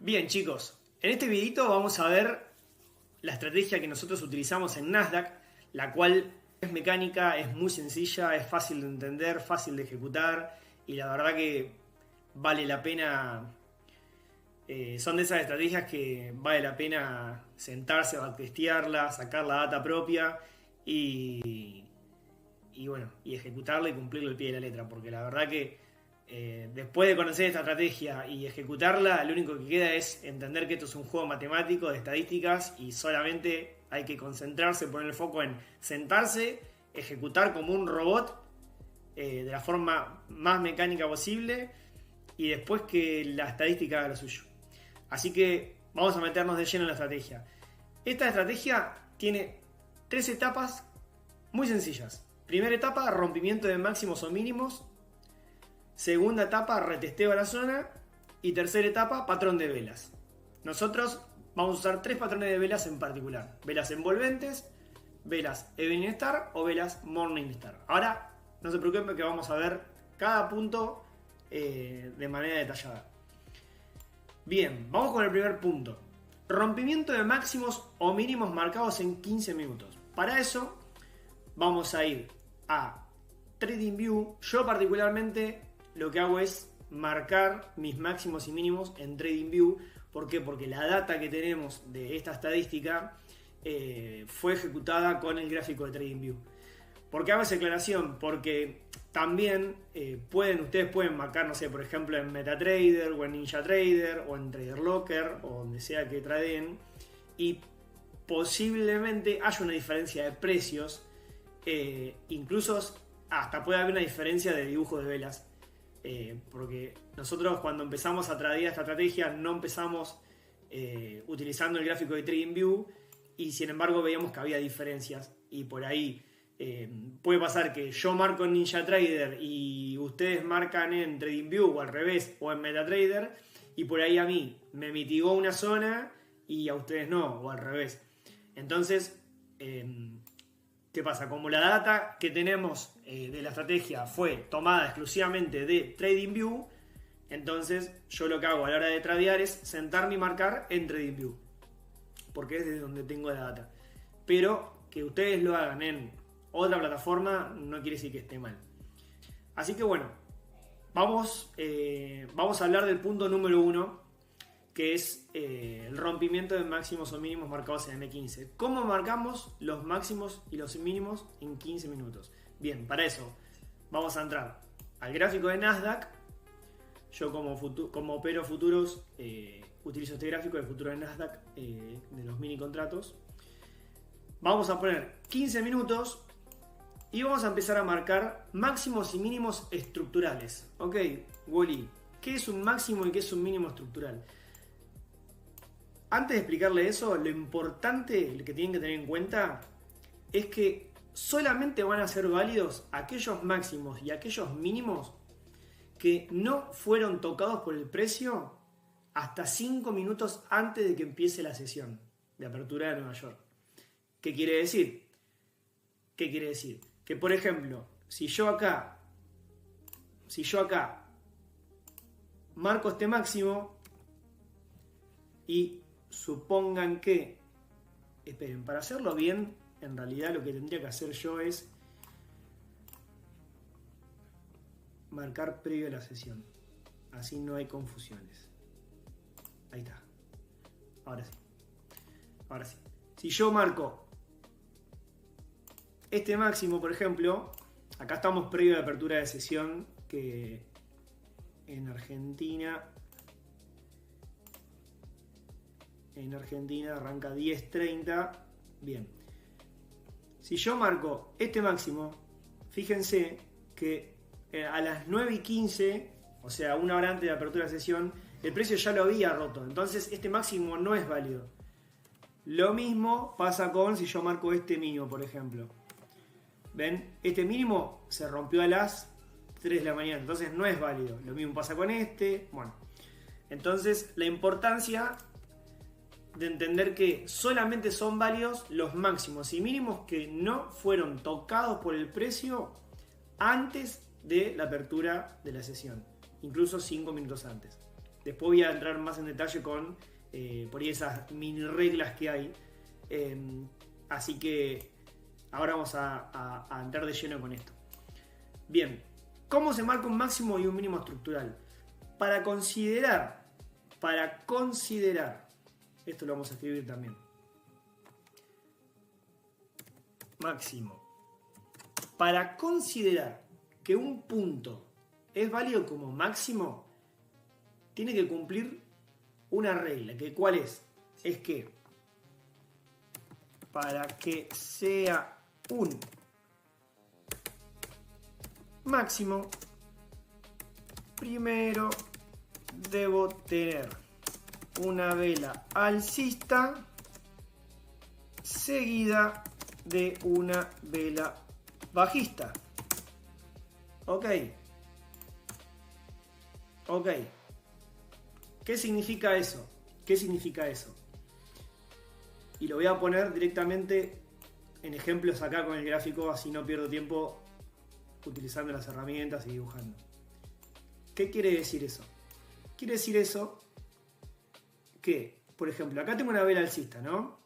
Bien, chicos, en este videito vamos a ver la estrategia que nosotros utilizamos en Nasdaq, la cual es mecánica, es muy sencilla, es fácil de entender, fácil de ejecutar y la verdad que vale la pena. Son de esas estrategias que vale la pena sentarse, testearla, sacar la data propia y, y ejecutarla y cumplirle el pie de la letra, porque la verdad que después de conocer esta estrategia y ejecutarla, lo único que queda es entender que esto es un juego matemático de estadísticas y solamente hay que concentrarse, poner el foco en sentarse, ejecutar como un robot de la forma más mecánica posible y después que la estadística haga lo suyo. Así que vamos a meternos de lleno en la estrategia. Esta estrategia tiene 3 etapas muy sencillas. Primera etapa, rompimiento de máximos o mínimos. Segunda etapa, retesteo a la zona. Y tercera etapa, patrón de velas. Nosotros vamos a usar 3 patrones de velas en particular. Velas envolventes, velas Evening Star o velas Morning Star. Ahora, no se preocupen que vamos a ver cada punto de manera detallada. Bien, vamos con el primer punto. Rompimiento de máximos o mínimos marcados en 15 minutos. Para eso vamos a ir a TradingView. Yo particularmente lo que hago es marcar mis máximos y mínimos en TradingView. ¿Por qué? Porque la data que tenemos de esta estadística fue ejecutada con el gráfico de TradingView. ¿Por qué hago esa aclaración? Porque también ustedes pueden marcar, no sé, por ejemplo en MetaTrader o en NinjaTrader o en TraderLocker o donde sea que tradeen y posiblemente haya una diferencia de precios, incluso hasta puede haber una diferencia de dibujo de velas, porque nosotros cuando empezamos a tradear esta estrategia no empezamos utilizando el gráfico de TradingView y sin embargo veíamos que había diferencias y por ahí puede pasar que yo marco en NinjaTrader y ustedes marcan en TradingView o al revés o en MetaTrader y por ahí a mí me mitigó una zona y a ustedes no o al revés. Entonces, ¿qué pasa? Como la data que tenemos de la estrategia fue tomada exclusivamente de TradingView, entonces yo lo que hago a la hora de tradear es sentarme y marcar en TradingView porque es desde donde tengo la data. Pero que ustedes lo hagan en otra plataforma no quiere decir que esté mal. Así que bueno, vamos a hablar del punto número 1, que es el rompimiento de máximos o mínimos marcados en M15. ¿Cómo marcamos los máximos y los mínimos en 15 minutos? Bien, para eso vamos a entrar al gráfico de Nasdaq. Yo como opero futuros utilizo este gráfico de futuro de Nasdaq de los mini contratos. Vamos a poner 15 minutos y vamos a empezar a marcar máximos y mínimos estructurales. Ok, Wally, ¿qué es un máximo y qué es un mínimo estructural? Antes de explicarle eso, lo importante que tienen que tener en cuenta es que solamente van a ser válidos aquellos máximos y aquellos mínimos que no fueron tocados por el precio hasta 5 minutos antes de que empiece la sesión de apertura de Nueva York. ¿Qué quiere decir? Que por ejemplo, si yo acá marco este máximo y supongan que, esperen, para hacerlo bien, en realidad lo que tendría que hacer yo es marcar previo a la sesión. Así no hay confusiones. Ahí está. Ahora sí. Si yo marco este máximo, por ejemplo, acá estamos previo a la apertura de sesión que en Argentina arranca 10:30. Bien. Si yo marco este máximo, fíjense que a las 9:15, o sea, una hora antes de la apertura de sesión, el precio ya lo había roto. Entonces este máximo no es válido. Lo mismo pasa con si yo marco este mínimo, por ejemplo. ¿Ven? Este mínimo se rompió a las 3 de la mañana, entonces no es válido. Lo mismo pasa con este. Bueno, entonces la importancia de entender que solamente son válidos los máximos y mínimos que no fueron tocados por el precio antes de la apertura de la sesión, incluso 5 minutos antes. Después voy a entrar más en detalle con por ahí esas mini reglas que hay. Así que ahora vamos a entrar de lleno con esto. Bien, ¿cómo se marca un máximo y un mínimo estructural? Para considerar, esto lo vamos a escribir también. Máximo. Para considerar que un punto es válido como máximo, tiene que cumplir una regla, que ¿cuál es? Es que para que sea un máximo, primero debo tener una vela alcista seguida de una vela bajista. Ok. ¿Qué significa eso? Y lo voy a poner directamente en ejemplos acá con el gráfico, así no pierdo tiempo utilizando las herramientas y dibujando. ¿Qué quiere decir eso? Quiere decir eso que, por ejemplo, acá tengo una vela alcista, ¿no?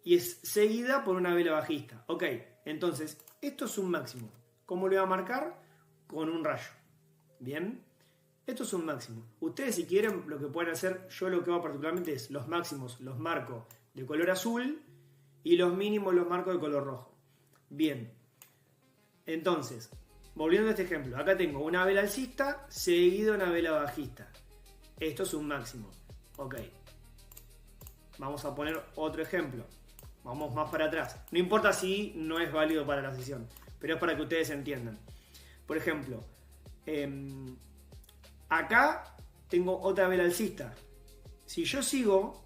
Y es seguida por una vela bajista. Ok, entonces, esto es un máximo. ¿Cómo lo voy a marcar? Con un rayo. ¿Bien? Esto es un máximo. Ustedes, si quieren, lo que pueden hacer, yo lo que hago particularmente es los máximos los marco de color azul y los mínimos los marco de color rojo. Bien. Entonces, volviendo a este ejemplo, acá tengo una vela alcista seguido de una vela bajista. Esto es un máximo. Ok. Vamos a poner otro ejemplo. Vamos más para atrás. No importa si no es válido para la sesión, pero es para que ustedes entiendan. Por ejemplo, acá tengo otra vela alcista. Si yo sigo,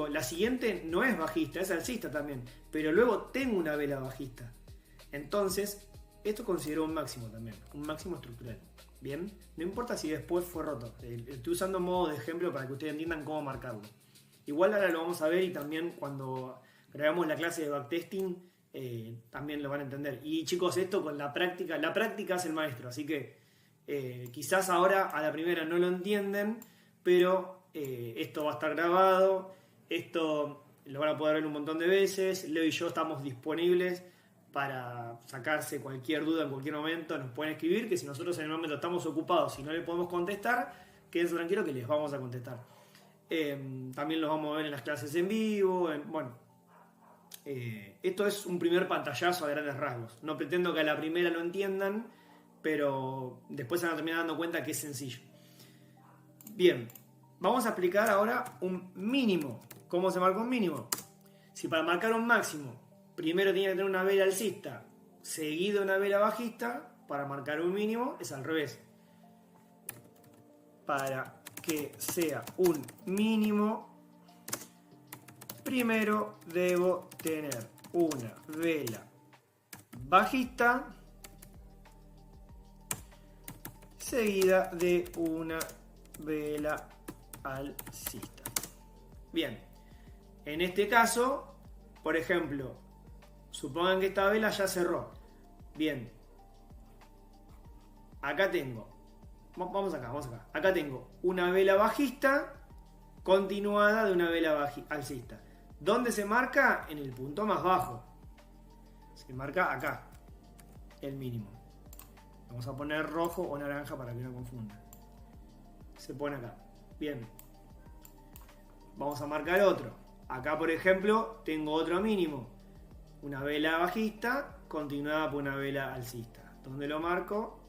la siguiente no es bajista, es alcista también, pero luego tengo una vela bajista. Entonces, esto considero un máximo también, un máximo estructural. Bien, no importa si después fue roto. Estoy usando modo de ejemplo para que ustedes entiendan cómo marcarlo. Igual ahora lo vamos a ver y también cuando grabamos la clase de backtesting también lo van a entender. Y chicos, esto con la práctica es el maestro, así que quizás ahora a la primera no lo entienden, pero esto va a estar grabado, esto lo van a poder ver un montón de veces. Leo y yo estamos disponibles para sacarse cualquier duda en cualquier momento. Nos pueden escribir, que si nosotros en el momento estamos ocupados y no les podemos contestar, quédense tranquilos que les vamos a contestar. También los vamos a ver en las clases en vivo. Esto es un primer pantallazo a grandes rasgos. No pretendo que a la primera lo entiendan, pero después se van a terminar dando cuenta que es sencillo. Bien, vamos a aplicar ahora un mínimo. ¿Cómo se marca un mínimo? Si para marcar un máximo primero tiene que tener una vela alcista seguido de una vela bajista, para marcar un mínimo es al revés. Para que sea un mínimo, primero debo tener una vela bajista seguida de una vela alcista. Bien, en este caso, por ejemplo, supongan que esta vela ya cerró. Bien, acá tengo, vamos acá. Acá tengo una vela bajista continuada de una vela alcista. ¿Dónde se marca? En el punto más bajo. Se marca acá, el mínimo. Vamos a poner rojo o naranja para que no confunda. Se pone acá. Bien. Vamos a marcar otro. Acá, por ejemplo, tengo otro mínimo. Una vela bajista continuada por una vela alcista. ¿Dónde lo marco?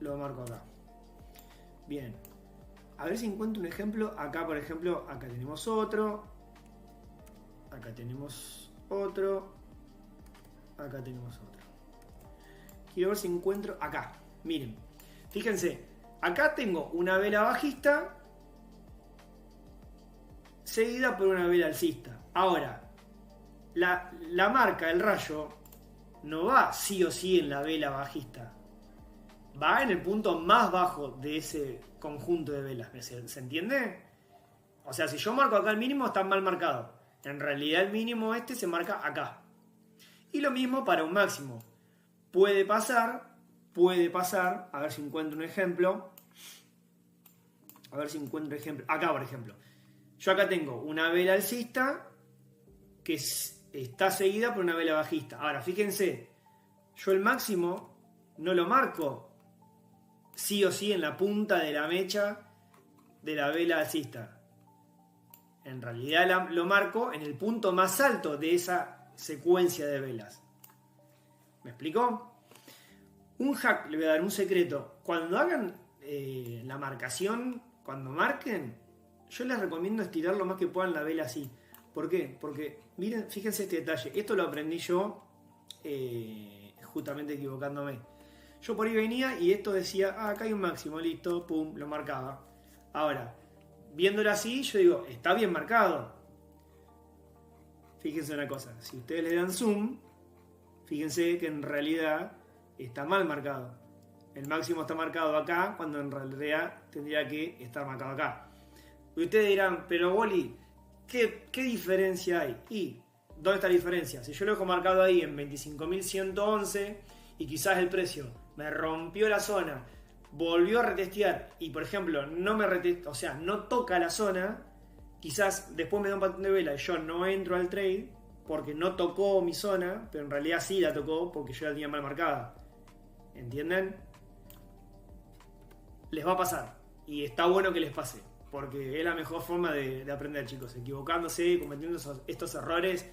Lo marco acá. Bien. A ver si encuentro un ejemplo. Acá, por ejemplo, acá tenemos otro. Acá tenemos otro. Acá tenemos otro. Quiero ver si encuentro acá. Miren. Fíjense. Acá tengo una vela bajista seguida por una vela alcista. Ahora, la marca, el rayo, no va sí o sí en la vela bajista. Va en el punto más bajo de ese conjunto de velas. ¿Se entiende? O sea, si yo marco acá el mínimo, está mal marcado. En realidad el mínimo este se marca acá. Y lo mismo para un máximo. Puede pasar, a ver si encuentro un ejemplo. A ver si encuentro ejemplo. Acá, por ejemplo. Yo acá tengo una vela alcista que está seguida por una vela bajista. Ahora, fíjense, yo el máximo no lo marco sí o sí en la punta de la mecha de la vela alcista. En realidad lo marco en el punto más alto de esa secuencia de velas. ¿Me explicó? Un hack, le voy a dar un secreto. Cuando hagan la marcación, cuando marquen, yo les recomiendo estirar lo más que puedan la vela así. ¿Por qué? Porque, miren, fíjense este detalle. Esto lo aprendí yo justamente equivocándome. Yo por ahí venía y esto decía, acá hay un máximo, listo, pum, lo marcaba. Ahora, viéndolo así, yo digo, está bien marcado. Fíjense una cosa, si ustedes le dan zoom, fíjense que en realidad está mal marcado. El máximo está marcado acá, cuando en realidad tendría que estar marcado acá. Y ustedes dirán, pero Wally, ¿qué diferencia hay? ¿Y dónde está la diferencia? Si yo lo dejo marcado ahí en 25.111 y quizás el precio me rompió la zona, volvió a retestear y por ejemplo no toca la zona, quizás después me da un patrón de vela y yo no entro al trade porque no tocó mi zona, pero en realidad sí la tocó porque yo la tenía mal marcada. ¿Entienden? Les va a pasar y está bueno que les pase porque es la mejor forma de aprender, chicos. Equivocándose, cometiendo estos errores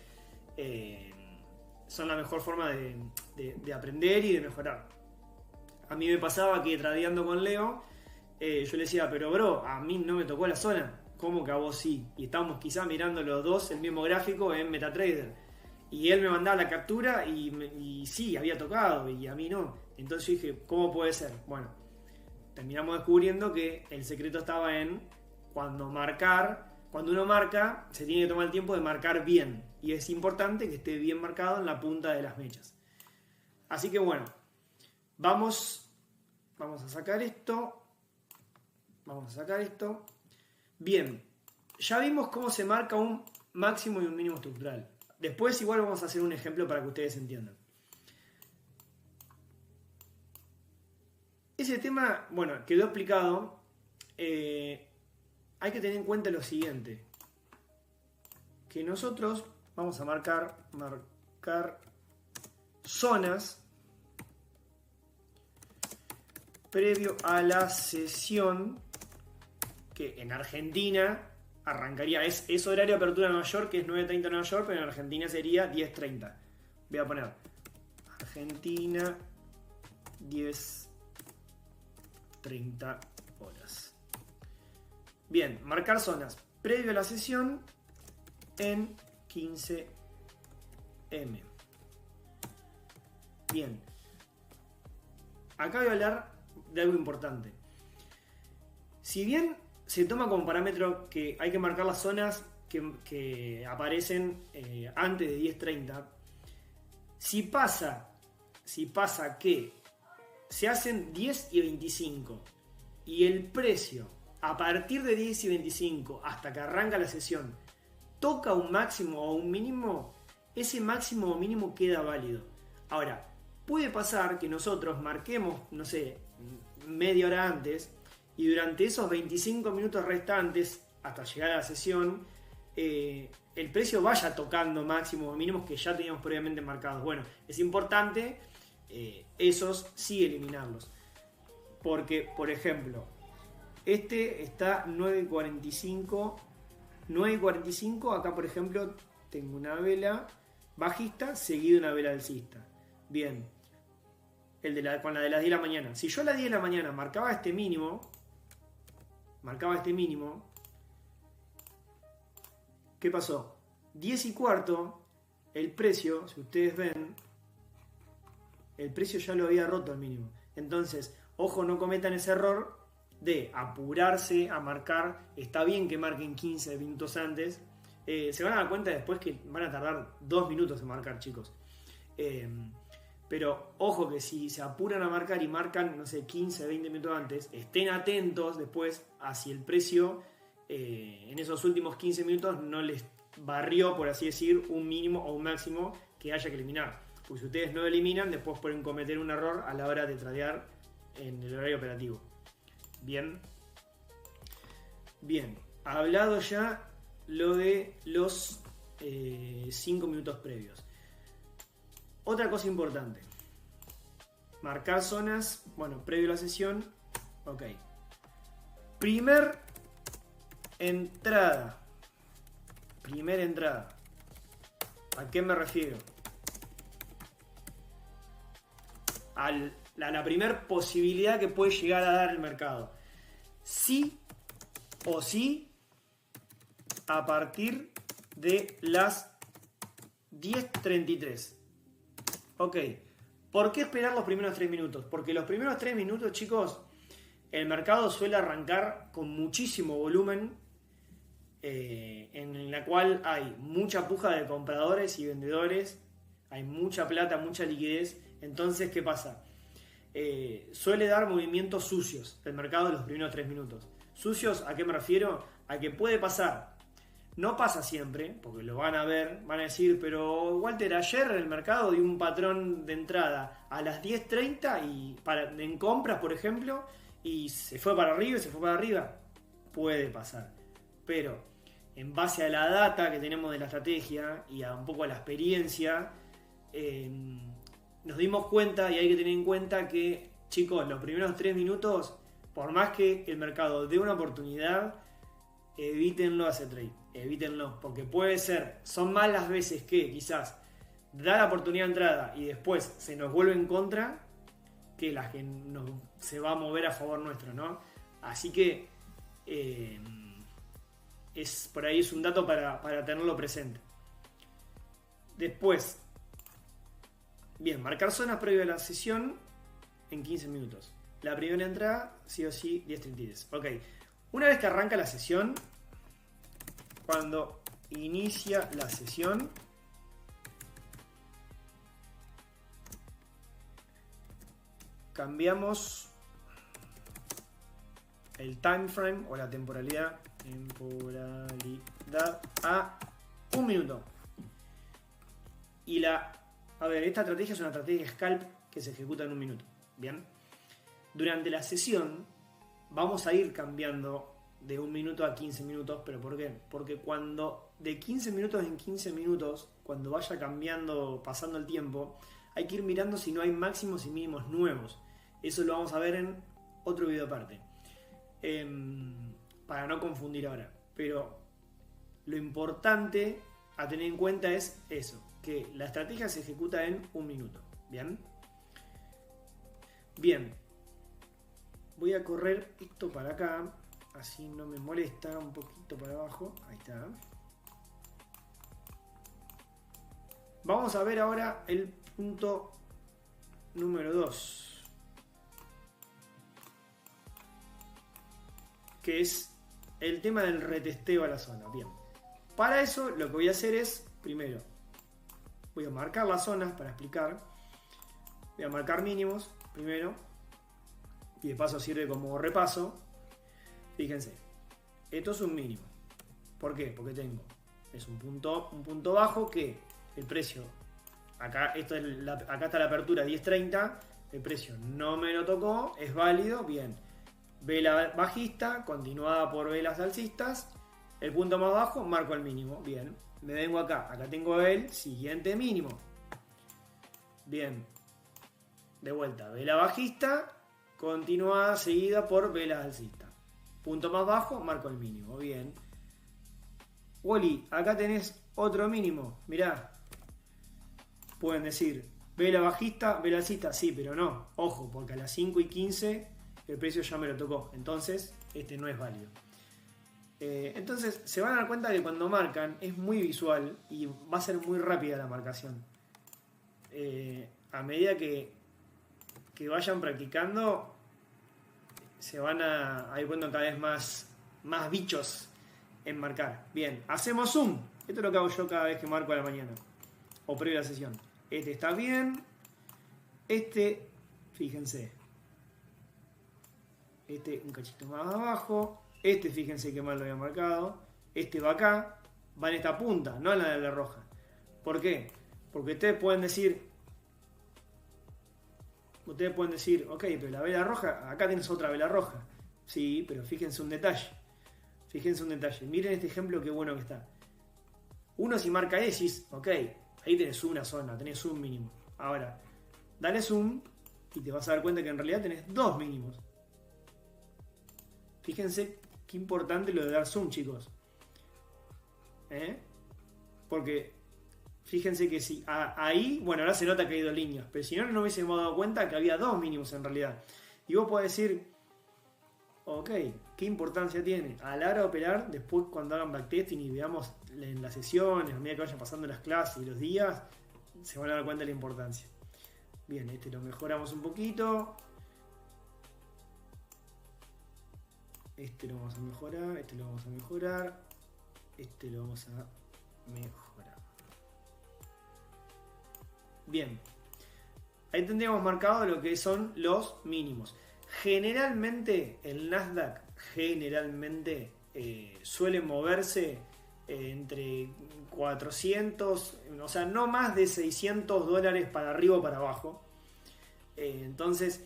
son la mejor forma de aprender y de mejorar. A mí me pasaba que tradeando con Leo, yo le decía, pero bro, a mí no me tocó la zona. ¿Cómo que a vos sí? Y estábamos quizá mirando los dos el mismo gráfico en MetaTrader. Y él me mandaba la captura y sí, había tocado y a mí no. Entonces yo dije, ¿cómo puede ser? Bueno, terminamos descubriendo que el secreto estaba en cuando uno marca, se tiene que tomar el tiempo de marcar bien. Y es importante que esté bien marcado en la punta de las mechas. Así que bueno, vamos a sacar esto. Bien, ya vimos cómo se marca un máximo y un mínimo estructural. Después igual vamos a hacer un ejemplo para que ustedes entiendan. Ese tema, bueno, quedó explicado. Hay que tener en cuenta lo siguiente. Que nosotros vamos a marcar zonas previo a la sesión que en Argentina arrancaría, es horario de apertura en Nueva York, que es 9:30 en Nueva York, pero en Argentina sería 10:30. Voy a poner Argentina 10:30 horas. Bien, marcar zonas previo a la sesión en 15M. Bien, acá voy a hablar de algo importante. Si bien se toma como parámetro que hay que marcar las zonas que aparecen antes de 10:30, si pasa que se hacen 10:25 y el precio a partir de 10:25 hasta que arranca la sesión toca un máximo o un mínimo, ese máximo o mínimo queda válido. Ahora, puede pasar que nosotros marquemos, no sé, media hora antes y durante esos 25 minutos restantes hasta llegar a la sesión el precio vaya tocando máximos o mínimos que ya teníamos previamente marcados. Bueno, es importante esos sí eliminarlos, porque por ejemplo este está 9:45, acá por ejemplo tengo una vela bajista seguida de una vela alcista. Bien, con la de las 10 de la mañana. Si yo a las 10 de la mañana marcaba este mínimo, ¿qué pasó? 10:15, el precio, si ustedes ven, el precio ya lo había roto al mínimo. Entonces, ojo, no cometan ese error de apurarse a marcar. Está bien que marquen 15 minutos antes. Se van a dar cuenta después que van a tardar 2 minutos en marcar, chicos. Pero ojo que si se apuran a marcar y marcan, no sé, 15, 20 minutos antes, estén atentos después a si el precio en esos últimos 15 minutos no les barrió, por así decir, un mínimo o un máximo que haya que eliminar. Porque si ustedes no lo eliminan, después pueden cometer un error a la hora de tradear en el horario operativo. Bien. Bien, hablado ya lo de los 5 minutos previos. Otra cosa importante. Marcar zonas, bueno, previo a la sesión. Ok. Primera entrada. ¿A qué me refiero? A la primera posibilidad que puede llegar a dar el mercado. Sí o sí, a partir de las 10:33. Ok. ¿Por qué esperar los primeros 3 minutos? Porque los primeros 3 minutos, chicos, el mercado suele arrancar con muchísimo volumen, en la cual hay mucha puja de compradores y vendedores, hay mucha plata, mucha liquidez. Entonces, ¿qué pasa? Suele dar movimientos sucios el mercado en los primeros 3 minutos. ¿Sucios a qué me refiero? A que puede pasar. No pasa siempre, porque lo van a ver, van a decir, pero Walter, ayer el mercado dio un patrón de entrada a las 10:30 y en compras, por ejemplo, y se fue para arriba y se fue para arriba. Puede pasar. Pero en base a la data que tenemos de la estrategia y a un poco a la experiencia, nos dimos cuenta, y hay que tener en cuenta que, chicos, los primeros 3 minutos, por más que el mercado dé una oportunidad, evítenlo hacer trade, evítenlo, porque puede ser, son más las veces que quizás da la oportunidad de entrada y después se nos vuelve en contra que las que se va a mover a favor nuestro, ¿no? Así que por ahí es un dato para tenerlo presente. Después, bien, marcar zonas previo a la sesión en 15 minutos. La primera entrada, sí o sí, 10:33. Ok. Una vez que arranca la sesión, cuando inicia la sesión, cambiamos el time frame o la temporalidad a 1 minuto. Y esta estrategia es una estrategia scalp que se ejecuta en 1 minuto. Bien. Durante la sesión vamos a ir cambiando de 1 minuto a 15 minutos, ¿pero por qué? Porque cuando de 15 minutos en 15 minutos, cuando vaya cambiando, pasando el tiempo, hay que ir mirando si no hay máximos y mínimos nuevos. Eso lo vamos a ver en otro video aparte, para no confundir ahora. Pero lo importante a tener en cuenta es eso, que la estrategia se ejecuta en 1 minuto. ¿Bien? Bien. Voy a correr esto para acá, así no me molesta, un poquito para abajo, ahí está. Vamos a ver ahora el punto número 2, que es el tema del retesteo a la zona. Bien, para eso lo que voy a hacer es, primero, voy a marcar las zonas para explicar, voy a marcar mínimos primero, y de paso sirve como repaso. Fíjense, esto es un mínimo. ¿Por qué? Porque es un punto bajo que el precio, acá está la apertura 10.30, el precio no me lo tocó, es válido, bien. Vela bajista, continuada por velas alcistas, el punto más bajo, marco el mínimo, bien. Me vengo acá tengo el siguiente mínimo. Bien, de vuelta, vela bajista, continuada, seguida por velas alcistas. Punto más bajo, marco el mínimo. Bien. Wally, acá tenés otro mínimo. Mirá. Pueden decir, vela bajista, vela alcista. Sí, pero no. Ojo, porque a las 5:15 el precio ya me lo tocó. Entonces, este no es válido. Entonces, se van a dar cuenta que cuando marcan es muy visual y va a ser muy rápida la marcación. A medida que vayan practicando, se van a ir poniendo cada vez más bichos en marcar. Bien, hacemos zoom. Esto es lo que hago yo cada vez que marco a la mañana o previo a la sesión. Este está bien. Este, fíjense, este un cachito más abajo. Este, fíjense que mal lo había marcado. Este va acá, va en esta punta, no en la de la roja. ¿Por qué? Porque ustedes pueden decir, ok, pero la vela roja, acá tienes otra vela roja. Sí, pero fíjense un detalle. Fíjense un detalle. Miren este ejemplo, qué bueno que está. Uno si marca E, decís, ok, ahí tenés una zona, tenés un mínimo. Ahora, dale zoom y te vas a dar cuenta que en realidad tenés dos mínimos. Fíjense qué importante lo de dar zoom, chicos. Porque fíjense que si ahí, bueno, ahora se nota que hay dos líneas, pero si no, no hubiésemos dado cuenta que había dos mínimos en realidad. Y vos podés decir, ok, ¿qué importancia tiene? A la hora de operar, después cuando hagan backtesting y veamos en las sesiones, a medida que vayan pasando las clases y los días, se van a dar cuenta de la importancia. Bien, este lo mejoramos un poquito. Este lo vamos a mejorar, este lo vamos a mejorar, este lo vamos a mejorar. Bien, ahí tendríamos marcado lo que son los mínimos. Generalmente el Nasdaq suele moverse entre 400, o sea, no más de 600 dólares para arriba o para abajo. Entonces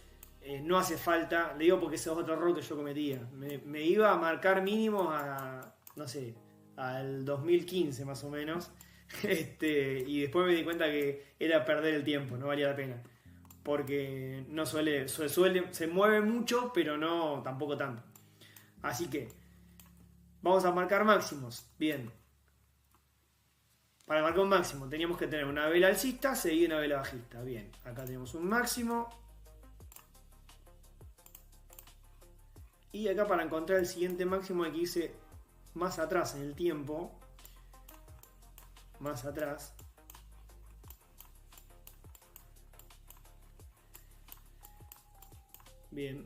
no hace falta, le digo porque ese es otro error que yo cometía. Me iba a marcar mínimo a, no sé, al 2015 más o menos. Y después me di cuenta que era perder el tiempo, no valía la pena. Porque no se mueve mucho, pero no tampoco tanto. Así que vamos a marcar máximos. Bien. Para marcar un máximo teníamos que tener una vela alcista seguida de una vela bajista. Bien, acá tenemos un máximo. Y acá para encontrar el siguiente máximo hay que irse más atrás en el tiempo. Más atrás. Bien,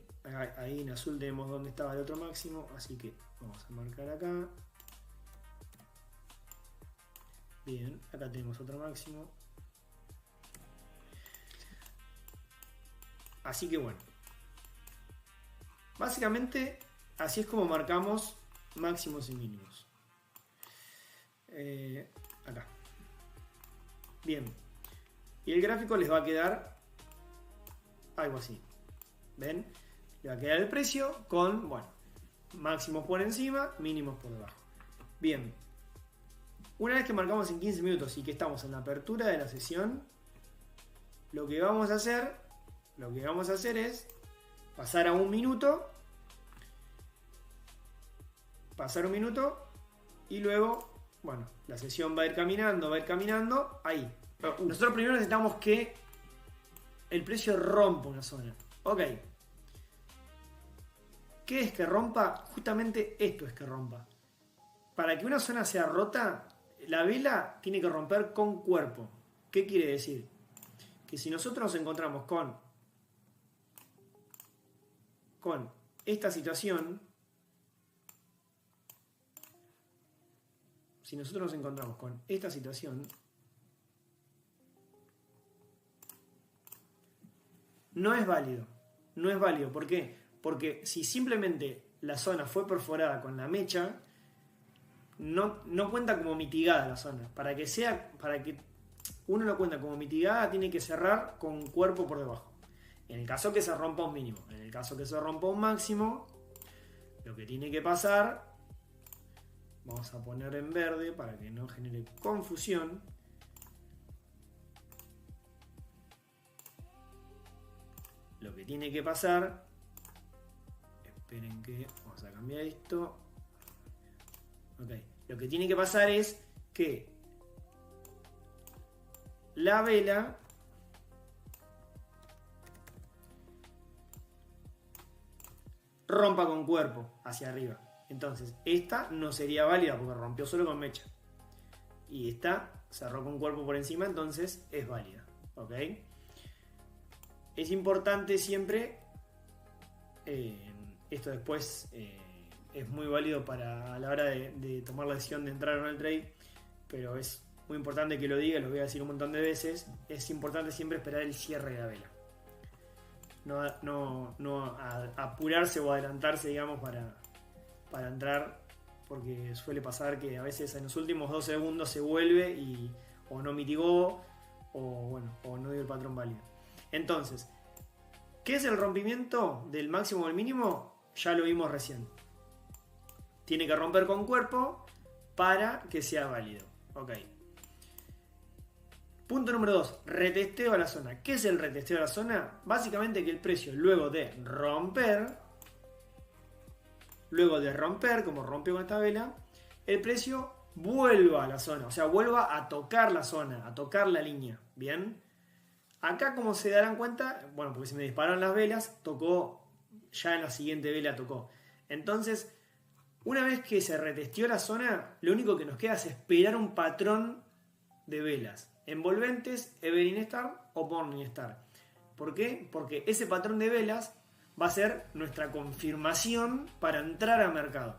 ahí en azul tenemos donde estaba el otro máximo, así que vamos a marcar acá. Bien, acá tenemos otro máximo. Así que bueno, básicamente así es como marcamos máximos y mínimos. Acá. Bien, y el gráfico les va a quedar algo así. ¿Ven? Le va a quedar el precio con, bueno, máximos por encima, mínimos por debajo. Bien. Una vez que marcamos en 15 minutos y que estamos en la apertura de la sesión, lo que vamos a hacer es pasar a un minuto, y luego, bueno, la sesión va a ir caminando, ahí. Nosotros primero necesitamos que el precio rompa una zona. Ok. ¿Qué es que rompa? Justamente esto es que rompa. Para que una zona sea rota, la vela tiene que romper con cuerpo. ¿Qué quiere decir? Que si nosotros nos encontramos con esta situación, no es válido. No es válido. ¿Por qué? Porque si simplemente la zona fue perforada con la mecha, no cuenta como mitigada la zona. Para que uno lo cuenta como mitigada, tiene que cerrar con cuerpo por debajo. En el caso que se rompa un mínimo. En el caso que se rompa un máximo, lo que tiene que pasar, vamos a poner en verde para que no genere confusión. Lo que tiene que pasar, esperen que vamos a cambiar esto. Ok, lo que tiene que pasar es que la vela rompa con cuerpo hacia arriba. Entonces, esta no sería válida porque rompió solo con mecha. Y esta cerró con cuerpo por encima, entonces es válida. ¿Ok? Es importante siempre, esto después es muy válido para a la hora de tomar la decisión de entrar en el trade, pero es muy importante que lo diga, lo voy a decir un montón de veces, es importante siempre esperar el cierre de la vela. No apurarse o adelantarse, digamos, para entrar, porque suele pasar que a veces en los últimos 2 segundos se vuelve y o no mitigó o no dio el patrón válido. Entonces, ¿qué es el rompimiento del máximo o del mínimo? Ya lo vimos recién. tiene que romper con cuerpo para que sea válido. Ok. Punto número 2, retesteo a la zona. ¿Qué es el retesteo a la zona? Básicamente que el precio luego de romper, como rompió con esta vela, el precio vuelva a la zona, o sea, vuelva a tocar la zona, a tocar la línea. Bien. Acá, como se darán cuenta, bueno, porque se me dispararon las velas, tocó, ya en la siguiente vela tocó. Entonces, una vez que se retesteó la zona, lo único que nos queda es esperar un patrón de velas envolventes, Evening Star o Morning Star. ¿Por qué? Porque ese patrón de velas va a ser nuestra confirmación para entrar al mercado.